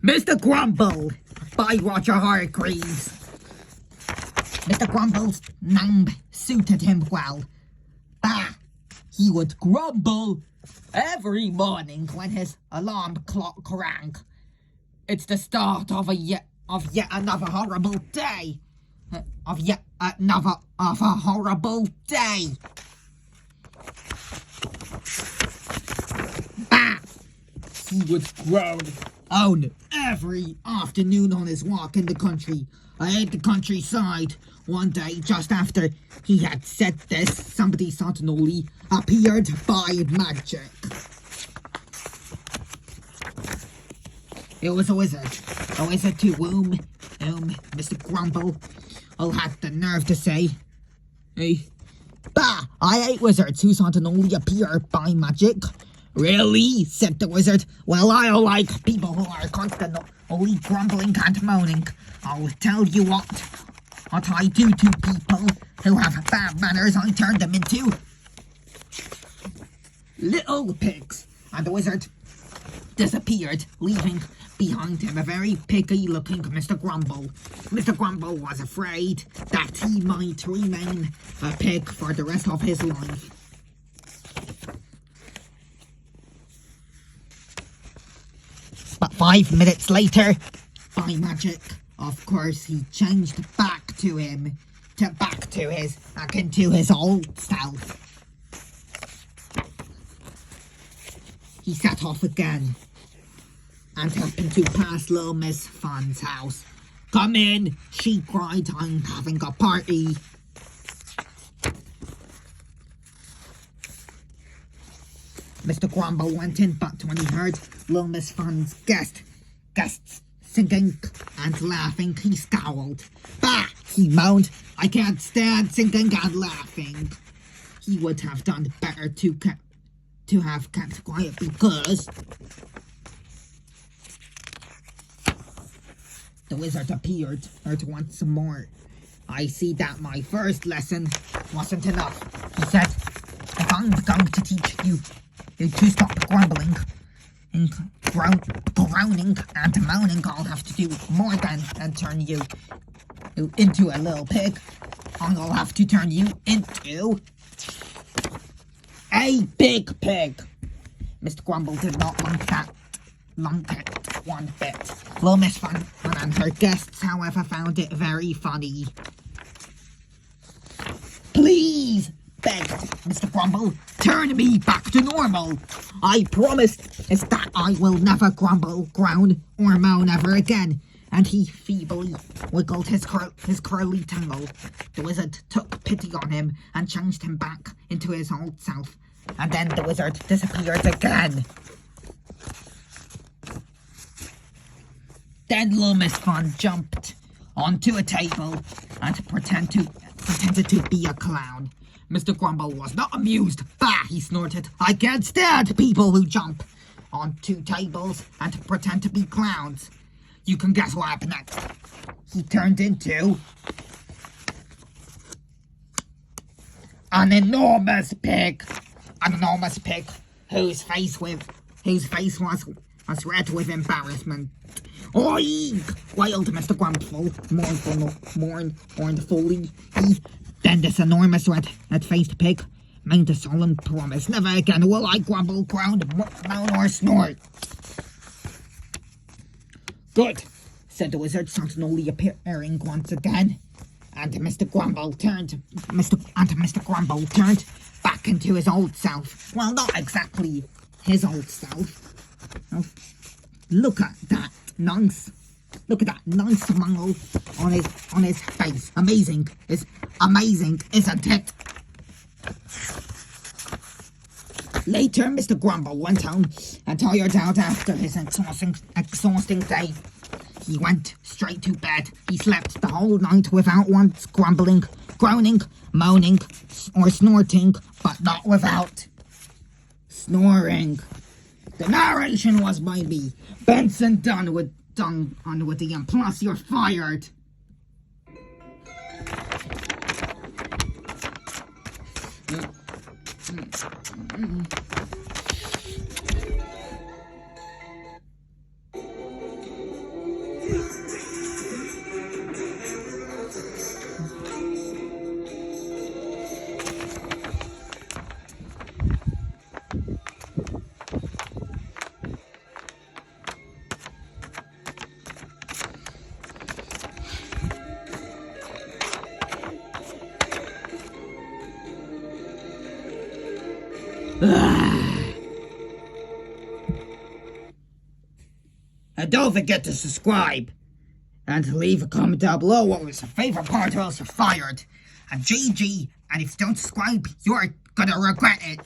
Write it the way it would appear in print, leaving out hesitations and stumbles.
Mr. Grumble by Roger Hargreaves. Mr. Grumble's name suited him well. Bah! He would grumble every morning when his alarm clock rang. It's the start of yet another horrible day. Of a horrible day. Bah! He would groan every afternoon on his walk in the country. The countryside. One day, just after he had said this, somebody suddenly appeared by magic. It was a wizard to whom Mr. Grumble had the nerve to say, "Hey, bah! I hate wizards who suddenly appear by magic." "Really?" said the wizard. "Well, I don't like people who are constantly grumbling and moaning. I'll tell you what I do to people who have bad manners. I turn them into little pigs." And the wizard disappeared, leaving behind him a very piggy-looking Mr. Grumble. Mr. Grumble was afraid that he might remain a pig for the rest of his life. But 5 minutes later, by magic, of course, he changed back to his old self. He set off again and happened to pass little Miss Fun's house. "Come in," she cried, "I'm having a party." Mr. Grumble went in, but when he heard little Miss Fun's guests singing and laughing, he scowled. "Bah!" he moaned. "I can't stand singing and laughing." He would have done better to have kept quiet, because the wizard appeared once more. "I see that my first lesson wasn't enough," he said. "If I'm going to teach you to stop grumbling and groaning and moaning, I'll have to do more than turn you into a little pig. I'll have to turn you into a big pig." Mr. Grumble did not like it one bit. Little Miss Fun and her guests, however, found it very funny. "Please," begged Mr. Grumble, "turn me back to normal. I promise that I will never grumble, groan, or moan ever again." And he feebly wiggled his curly tail. The wizard took pity on him and changed him back into his old self. And then the wizard disappeared again. Then little Miss Fun jumped onto a table and pretended to be a clown. Mr. Grumble was not amused. "Bah!" he snorted. "I can't stand people who jump onto tables and pretend to be clowns." You can guess what happened next. He turned into an enormous pig. An enormous pig whose face was red with embarrassment. "Oink!" wailed Mr. Grumble mournfully. Then this enormous red-faced pig made a solemn promise. "Never again will I grumble, groan, moan, or snort." "Good," said the wizard, suddenly appearing once again. And Mr. Grumble turned back into his old self. Well, not exactly his old self. Look at that nice smile on his face. Amazing, isn't it? Later, Mr. Grumble went home and tired out after his exhausting day. He went straight to bed. He slept the whole night without once grumbling, groaning, moaning, or snorting, but not without snoring. The narration was by me, Benson Dunwoody, and plus you're fired. And don't forget to subscribe. And to leave a comment down below what was your favourite part or else you're fired. And GG, and if you don't subscribe, you're gonna regret it.